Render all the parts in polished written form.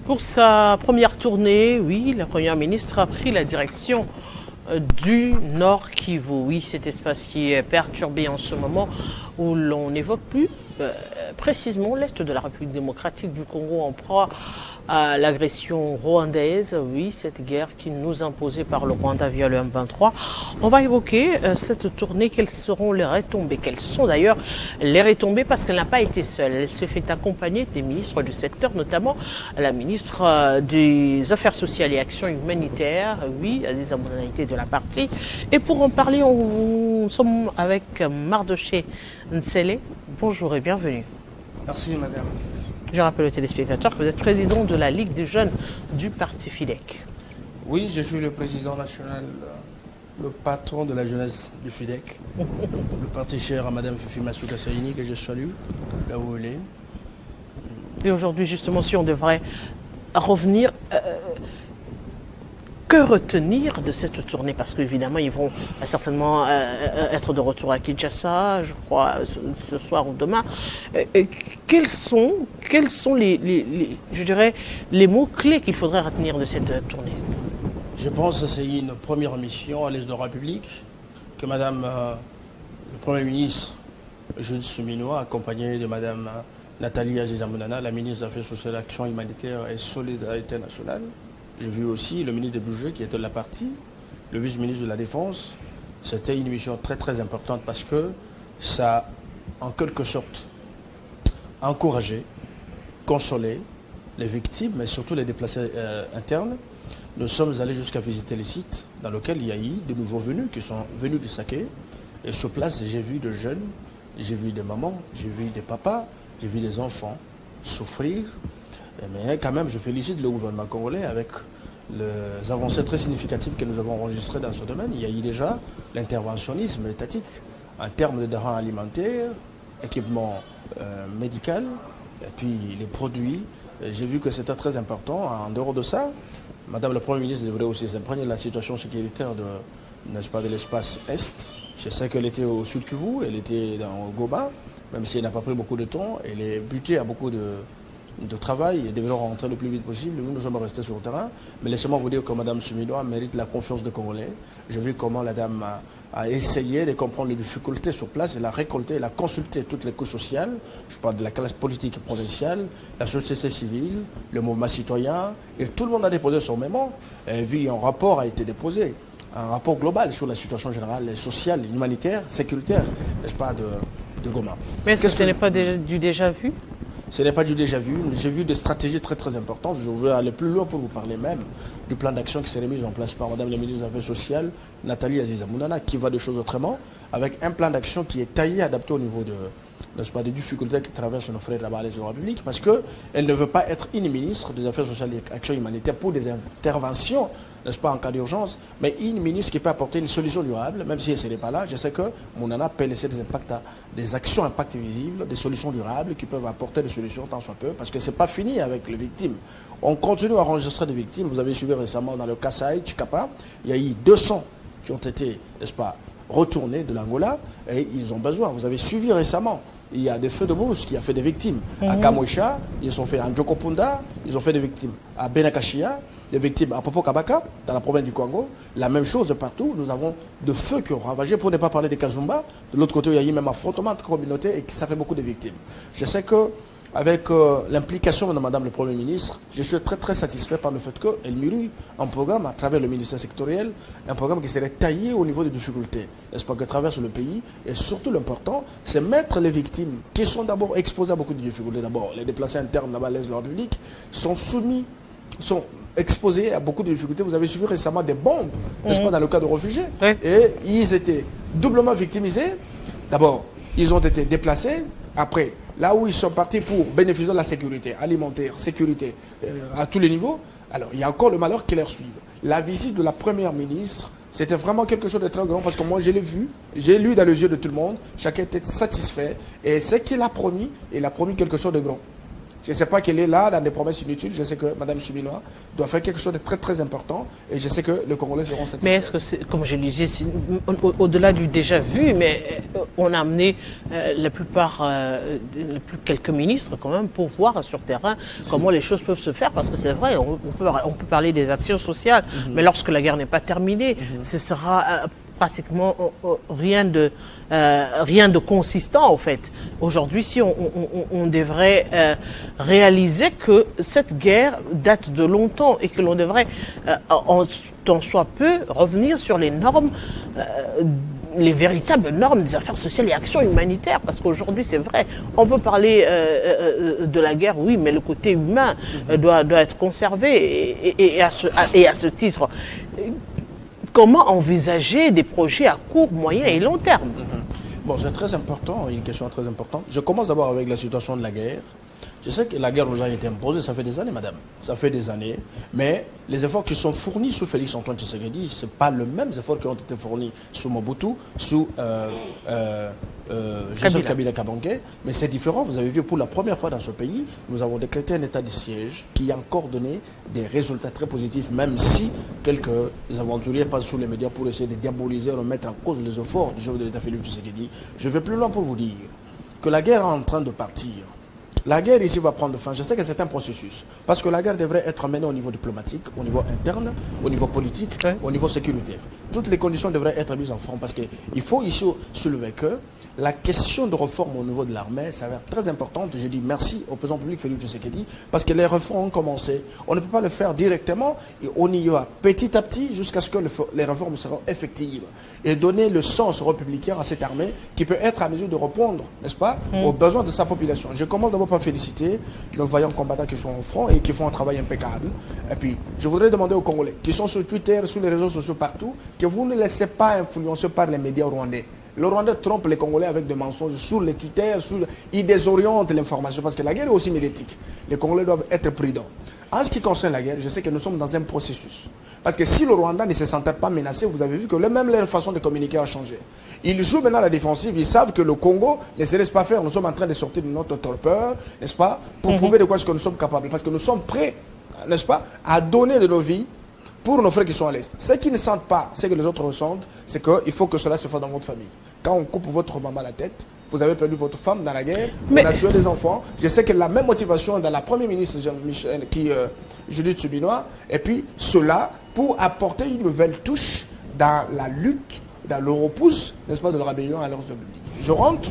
Pour sa première tournée, oui, la Première ministre a pris la direction du Nord Kivu. Oui, cet espace qui est perturbé en ce moment, où l'on n'évoque plus précisément l'Est de la République démocratique du Congo en proie à l'agression rwandaise. Oui, cette guerre qui nous est imposée par le Rwanda via le M23. On va évoquer cette tournée. Quelles seront les retombées? Quelles sont d'ailleurs les retombées? Parce qu'elle n'a pas été seule. Elle s'est fait accompagner des ministres du secteur, notamment la ministre des Affaires sociales et Actions humanitaires, oui, Aziza Mounana de la partie. Et pour en parler, nous sommes avec Mardoché Nsele. Bonjour et bienvenue. Merci, madame. Je rappelle aux téléspectateurs que vous êtes président de la Ligue des jeunes du parti FIDEC. Oui, je suis le président national, le patron de la jeunesse du FIDEC, le parti cher à madame Fifi Massouka Saini, que je salue, là où elle est. Et aujourd'hui, justement, si on devrait revenir, que retenir de cette tournée? Parce qu'évidemment, ils vont certainement être de retour à Kinshasa, je crois, ce soir ou demain. Quels sont je dirais, les mots-clés qu'il faudrait retenir de cette tournée? Je pense que c'est une première mission à l'Est de la République que madame le Premier ministre Jules Souminois, accompagné de madame Nathalie Aziza Mounana, la ministre des Affaires sociales, Action humanitaire et solidarité nationale. J'ai vu aussi le ministre des Budgets qui était de la partie, le vice-ministre de la Défense. C'était une mission très très importante parce que ça a en quelque sorte encouragé, consolé les victimes, mais surtout les déplacés internes. Nous sommes allés jusqu'à visiter les sites dans lesquels il y a eu de nouveaux venus qui sont venus du Saké. Et sur place, j'ai vu des jeunes, j'ai vu des mamans, j'ai vu des papas, j'ai vu des enfants souffrir. Mais quand même, je félicite le gouvernement congolais avec les avancées très significatives que nous avons enregistrées dans ce domaine. Il y a eu déjà l'interventionnisme étatique en termes de denrées alimentaires, équipement médical, et puis les produits. J'ai vu que c'était très important. En dehors de ça, madame la Première ministre devrait aussi s'imprégner de la situation sécuritaire n'est-ce pas, de l'espace Est. Je sais qu'elle était au sud Kivu, elle était dans Goma, même si elle n'a pas pris beaucoup de temps. Elle est butée à beaucoup de travail et devrait rentrer le plus vite possible. Nous sommes restés sur le terrain. Mais laissez-moi vous dire que Mme Souminois mérite la confiance des Congolais. Je vu comment la dame a essayé de comprendre les difficultés sur place. Elle a récolté, elle a consulté toutes les couches sociales. Je parle de la classe politique provinciale, la société civile, le mouvement citoyen. Et tout le monde a déposé son mémoire. Et un rapport a été déposé. Un rapport global sur la situation générale, sociale, humanitaire, sécuritaire, n'est-ce pas, de Goma. Mais est-ce que ce n'est pas du déjà vu? Ce n'est pas du déjà vu. J'ai vu des stratégies très très importantes. Je veux aller plus loin pour vous parler même du plan d'action qui s'est mis en place par Madame la ministre des Affaires sociales, Nathalie Aziza Mounana, qui va de choses autrement, avec un plan d'action qui est taillé, adapté au niveau n'est-ce pas, des difficultés qui traversent nos frères là-bas à l'Est de la République, parce qu'elle ne veut pas être une ministre des Affaires sociales et Action humanitaire pour des interventions, n'est-ce pas, en cas d'urgence, mais une ministre qui peut apporter une solution durable, même si elle n'est pas là. Je sais que Mounana peut laisser des actions à impact visible, des solutions durables qui peuvent apporter des solutions tant soit peu, parce que ce n'est pas fini avec les victimes. On continue à enregistrer des victimes. Vous avez suivi récemment dans le Kasaï, Chikapa, il y a eu 200 qui ont été, n'est-ce pas, retournés de l'Angola et ils ont besoin. Vous avez suivi récemment. Il y a des feux de brousse qui a fait des victimes. À Kamoucha, ils ont fait à Ndjokopunda, ils ont fait des victimes. À Benakashia, des victimes à Popo Kabaka, dans la province du Congo. La même chose partout. Nous avons de feux qui ont ravagé, pour ne pas parler des Kazumba. De l'autre côté, il y a eu même affrontement entre communautés et ça fait beaucoup de victimes. Je sais que avec l'implication de Madame le Premier ministre, je suis très très satisfait par le fait qu'elle mûrit un programme à travers le ministère sectoriel, un programme qui serait taillé au niveau des difficultés, n'est-ce pas, que traverse le pays. Et surtout l'important, c'est mettre les victimes qui sont d'abord exposées à beaucoup de difficultés. D'abord, les déplacés internes là-bas à l'Est de la République sont exposés à beaucoup de difficultés. Vous avez suivi récemment des bombes, n'est-ce pas, dans le cas de réfugiés. Et ils étaient doublement victimisés. D'abord, ils ont été déplacés. Après, là où ils sont partis pour bénéficier de la sécurité alimentaire, sécurité à tous les niveaux, alors il y a encore le malheur qui les suit. La visite de la Première ministre, c'était vraiment quelque chose de très grand parce que moi je l'ai vu, j'ai lu dans les yeux de tout le monde, chacun était satisfait et ce qu'il a promis, il a promis quelque chose de grand. Je ne sais pas qu'elle est là dans des promesses inutiles. Je sais que Mme Souminois doit faire quelque chose de très très important et je sais que les Congolais seront satisfaits. Mais est-ce que, comme je le disais, au-delà du déjà vu, mais on a amené la plupart, quelques ministres quand même pour voir sur terrain comment les choses peuvent se faire, parce que c'est vrai, on peut parler des actions sociales, mais lorsque la guerre n'est pas terminée, ce sera pratiquement rien de consistant en fait. Aujourd'hui, si on devrait réaliser que cette guerre date de longtemps et que l'on devrait, en tant soit peu, revenir sur les normes, les véritables normes des affaires sociales et actions humanitaires. Parce qu'aujourd'hui, c'est vrai, on peut parler de la guerre, oui, mais le côté humain doit être conservé. Et à ce titre, comment envisager des projets à court, moyen et long terme? Bon, c'est très important, une question très importante. Je commence d'abord avec la situation de la guerre. Je sais que la guerre nous a été imposée, ça fait des années, madame. Ça fait des années. Mais les efforts qui sont fournis sous Félix-Antoine Tshisekedi, ce n'est pas les mêmes efforts qui ont été fournis sous Mobutu, sous Joseph Kabila Kabange. Mais c'est différent. Vous avez vu, pour la première fois dans ce pays, nous avons décrété un état de siège qui a encore donné des résultats très positifs, même si quelques aventuriers passent sous les médias pour essayer de diaboliser, remettre en cause les efforts du chef de l'État Félix Tshisekedi. Je vais plus loin pour vous dire que la guerre est en train de partir. La guerre ici va prendre fin. Je sais que c'est un processus. Parce que la guerre devrait être menée au niveau diplomatique, au niveau interne, au niveau politique, au niveau sécuritaire. Toutes les conditions devraient être mises en forme. Parce qu'il faut ici soulever que la question de réforme au niveau de l'armée s'avère très importante. Je dis merci au président public Félix Tshisekedi parce que les réformes ont commencé. On ne peut pas le faire directement et on y va petit à petit jusqu'à ce que les réformes seront effectives et donner le sens républicain à cette armée qui peut être à mesure de répondre, n'est-ce pas, aux besoins de sa population. Je commence d'abord par féliciter nos vaillants combattants qui sont au front et qui font un travail impeccable. Et puis, je voudrais demander aux Congolais qui sont sur Twitter, sur les réseaux sociaux partout, que vous ne laissez pas influencer par les médias rwandais. Le Rwanda trompe les Congolais avec des mensonges sur les Twitter, il désoriente l'information parce que la guerre est aussi médiatique. Les Congolais doivent être prudents. En ce qui concerne la guerre, je sais que nous sommes dans un processus. Parce que si le Rwanda ne se sentait pas menacé, vous avez vu que même leur façon de communiquer a changé. Ils jouent maintenant la défensive, ils savent que le Congo ne se laisse pas faire. Nous sommes en train de sortir de notre torpeur, n'est-ce pas, pour prouver de quoi est-ce que nous sommes capables. Parce que nous sommes prêts, n'est-ce pas, à donner de nos vies pour nos frères qui sont à l'Est. Ceux qui ne sentent pas ce que les autres ressentent, c'est qu'il faut que cela se fasse dans votre famille. Quand on coupe votre maman à la tête, vous avez perdu votre femme dans la guerre, on a tué des enfants. Je sais que la même motivation dans la première ministre Jean-Michel, Judith Suminwa, et puis cela pour apporter une nouvelle touche dans la lutte, dans le repousse, n'est-ce pas, de la rébellion à l'ordre public. Je rentre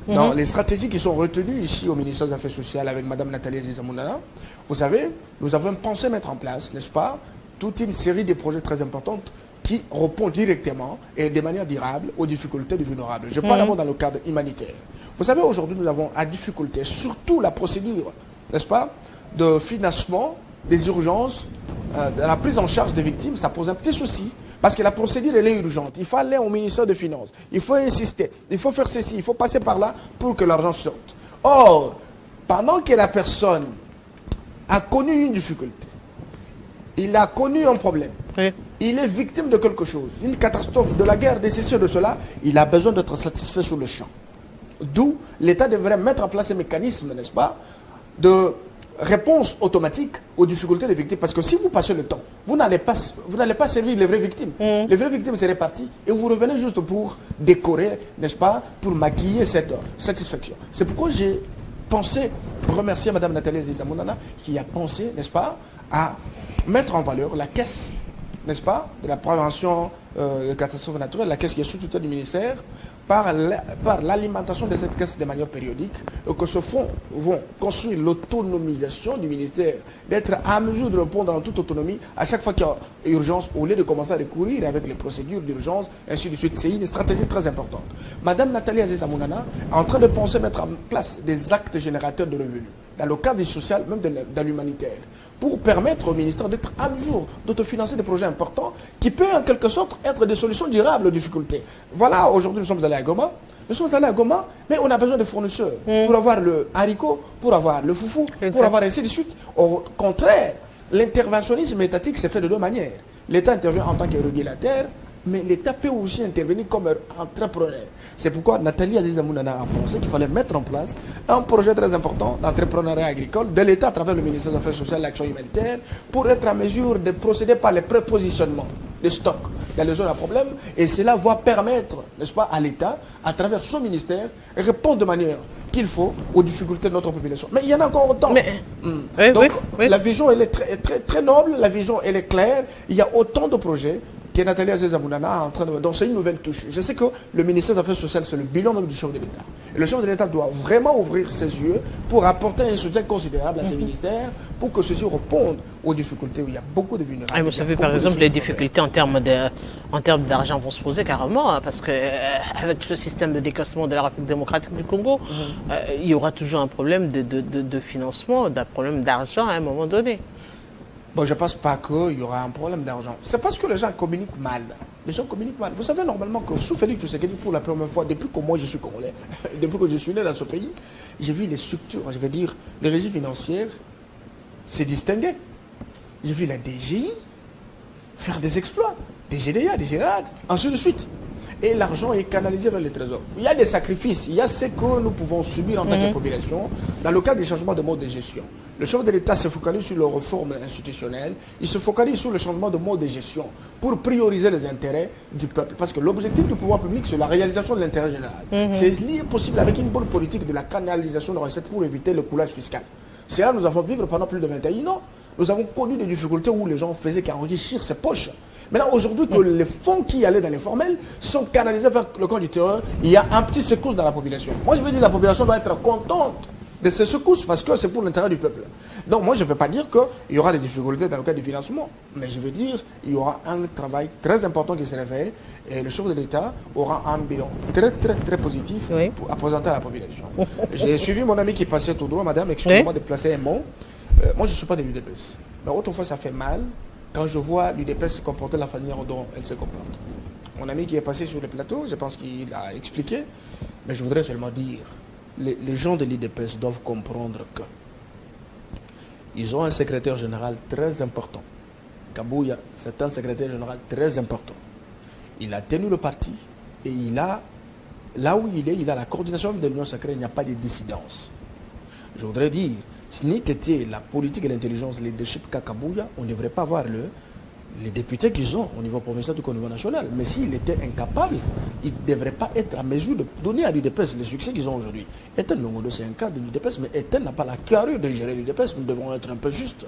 dans les stratégies qui sont retenues ici au ministère des Affaires sociales avec Mme Nathalie Aziza-Mounana. Vous savez, nous avons pensé mettre en place, n'est-ce pas, toute une série de projets très importants qui répondent directement et de manière durable aux difficultés des vulnérables. Je parle d'abord dans le cadre humanitaire. Vous savez, aujourd'hui, nous avons à difficulté, surtout la procédure, n'est-ce pas, de financement des urgences, de la prise en charge des victimes, ça pose un petit souci. Parce que la procédure, elle est urgente. Il faut aller au ministère des Finances. Il faut insister. Il faut faire ceci. Il faut passer par là pour que l'argent sorte. Or, pendant que la personne a connu une difficulté, il a connu un problème, il est victime de quelque chose, une catastrophe, de la guerre, de ceci, de cela, il a besoin d'être satisfait sur le champ. D'où l'État devrait mettre en place un mécanisme, n'est-ce pas, de réponse automatique aux difficultés des victimes. Parce que si vous passez le temps, vous n'allez pas servir les vraies victimes. Les vraies victimes seraient parties et vous revenez juste pour décorer, n'est-ce pas, pour maquiller cette satisfaction. C'est pourquoi j'ai pensé remercier Mme Nathalie Aziza-Mounana qui a pensé, n'est-ce pas, à mettre en valeur la caisse, n'est-ce pas, de la prévention des catastrophes naturelles, la caisse qui est sous tutelle du ministère, par l'alimentation de cette caisse de manière périodique, et que ce fonds vont construire l'autonomisation du ministère, d'être à mesure de répondre en toute autonomie à chaque fois qu'il y a urgence, au lieu de commencer à recourir avec les procédures d'urgence, ainsi de suite. C'est une stratégie très importante. Madame Nathalie Aziza-Mounana est en train de penser mettre en place des actes générateurs de revenus, dans le cadre du social, même dans l'humanitaire, pour permettre au ministère d'être à mesure d'autofinancer des projets importants qui peuvent en quelque sorte être des solutions durables aux difficultés. Voilà, aujourd'hui nous sommes allés à Goma. Nous sommes allés à Goma, mais on a besoin de fournisseurs pour avoir le haricot, pour avoir le foufou, pour avoir ainsi de suite. Au contraire, l'interventionnisme étatique s'est fait de deux manières. L'État intervient en tant que régulateur, mais l'État peut aussi intervenir comme entrepreneur. C'est pourquoi Nathalie Aziz Amounana a pensé qu'il fallait mettre en place un projet très important d'entrepreneuriat agricole de l'État à travers le ministère des Affaires sociales et de l'Action humanitaire pour être en mesure de procéder par les prépositionnements de stocks dans les zones à problème, et cela va permettre, n'est-ce pas, à l'État, à travers son ministère, répondre de manière qu'il faut aux difficultés de notre population. Mais il y en a encore autant. Donc, la vision, elle est très, très noble, la vision, elle est claire. Il y a autant de projets que Nathalie Aziz Amounana est en train de... Donc, c'est une nouvelle touche. Je sais que le ministère des Affaires sociales, c'est le bilan du chef de l'État. Et le chef de l'État doit vraiment ouvrir ses yeux pour apporter un soutien considérable à ces ministères pour que ceux-ci répondent aux difficultés où il y a beaucoup de vulnérabilités. Vous savez, par exemple, les difficultés en termes d'argent vont se poser carrément, hein, parce que avec le système de décaissement de la République démocratique du Congo, il y aura toujours un problème de financement, un problème d'argent à un moment donné. Bon, je ne pense pas qu'il y aura un problème d'argent. C'est parce que les gens communiquent mal. Les gens communiquent mal. Vous savez normalement que sous Félix Tshisekedi, pour la première fois, depuis que moi je suis congolais, depuis que je suis né dans ce pays, j'ai vu les structures, je veux dire, les régies financières se distinguer. J'ai vu la DGI faire des exploits, des GDA, des GERAD, ainsi de suite. Et l'argent est canalisé vers les trésors. Il y a des sacrifices, il y a ce que nous pouvons subir en tant que population dans le cas des changements de mode de gestion. Le chef de l'État se focalise sur les réformes institutionnelles, il se focalise sur le changement de mode de gestion pour prioriser les intérêts du peuple. Parce que l'objectif du pouvoir public, c'est la réalisation de l'intérêt général. C'est lié possible avec une bonne politique de la canalisation de recettes pour éviter le coulage fiscal. C'est là que nous avons vécu pendant plus de 21 ans. Nous avons connu des difficultés où les gens faisaient qu'enrichir ses poches. Maintenant, aujourd'hui, que les fonds qui allaient dans les formels sont canalisés vers le camp du terreur, il y a un petit secousse dans la population. Moi, je veux dire que la population doit être contente de ces secousses parce que c'est pour l'intérêt du peuple. Donc, moi, je ne veux pas dire qu'il y aura des difficultés dans le cas du financement, mais je veux dire qu'il y aura un travail très important qui sera fait et le chef de l'État aura un bilan très, très, très positif à présenter à la population. J'ai suivi mon ami qui passait tout droit, madame, excusez-moi de placer un mot. Moi, je ne suis pas de l'UDPS. Mais autrefois, ça fait mal quand je vois l'UDPS se comporter de la manière dont elle se comporte. Mon ami qui est passé sur le plateau, je pense qu'il a expliqué, mais je voudrais seulement dire, les gens de l'UDPS doivent comprendre que ils ont un secrétaire général très important. Kabouya, c'est un secrétaire général très important. Il a tenu le parti et il a, là où il a la coordination de l'Union sacrée, il n'y a pas de dissidence. Je voudrais dire, si n'était la politique et l'intelligence, le leadership Kabouya, on ne devrait pas avoir les députés qu'ils ont au niveau provincial ou au niveau national. Mais s'il était incapable, il ne devrait pas être en mesure de donner à l'UDPS le succès qu'ils ont aujourd'hui. Etienne Longodo, c'est un cas de l'UDPS, mais Etienne n'a pas la carrure de gérer l'UDPS. Nous devons être un peu justes.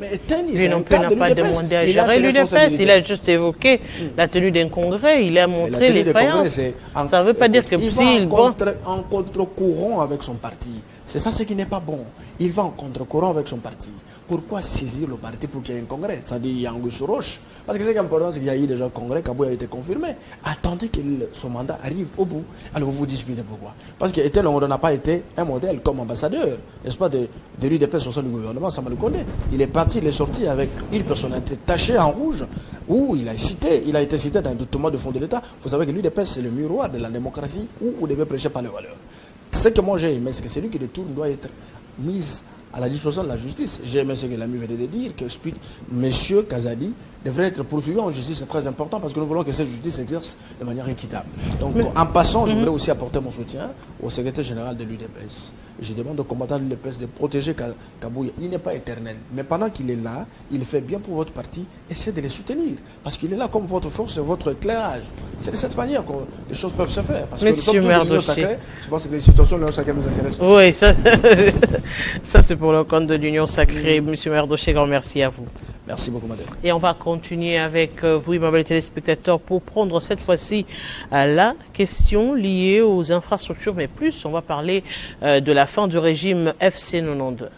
Mais Etienne, il n'a pas demandé à gérer l'UDPS. Il a juste évoqué la tenue d'un congrès. Il a montré les faillances. Ça ne veut pas dire que s'il va en contre-courant avec son parti. C'est ça ce qui n'est pas bon. Il va en contre-courant avec son parti. Pourquoi saisir le parti pour qu'il y ait un congrès? C'est-à-dire qu'il y a Angus Roche. Parce que c'est important, c'est qu'il y a eu déjà un congrès, Kabouya a été confirmé. Attendez que son mandat arrive au bout. Alors vous vous disputez pourquoi? Parce qu'Etienne Longodo n'a pas été un modèle comme ambassadeur, n'est-ce pas, de l'UDPS au sein du gouvernement, ça me le connaît. Il est parti, il est sorti avec une personnalité tachée en rouge, où il a été cité dans un document de fonds de l'État. Vous savez que l'UDPS, c'est le miroir de la démocratie où vous devez prêcher par les valeurs. Ce que moi j'ai aimé, c'est que celui qui détourne doit être mis à la disposition de la justice. J'ai aimé ce que l'ami venait de dire, que M. Kazadi devrait être poursuivi en justice. C'est très important parce que nous voulons que cette justice s'exerce de manière équitable. Donc, en passant, je voudrais aussi apporter mon soutien au secrétaire général de l'UDPS. Je demande au combattant de l'UDPS de protéger Kabouya. Il n'est pas éternel. Mais pendant qu'il est là, il fait bien pour votre parti. Essayez de les soutenir. Parce qu'il est là comme votre force et votre éclairage. C'est de cette manière que les choses peuvent se faire. Parce que nous sommes tous l'Union sacrée. Je pense que les situations de l'Union sacrée nous intéressent. Oui, ça c'est pour le compte de l'Union sacrée. Monsieur Merdoché, grand merci à vous. Merci beaucoup, madame. Et on va continuer avec vous, mes téléspectateurs, pour prendre cette fois-ci la question liée aux infrastructures, mais plus, on va parler de la fin du régime FC 92.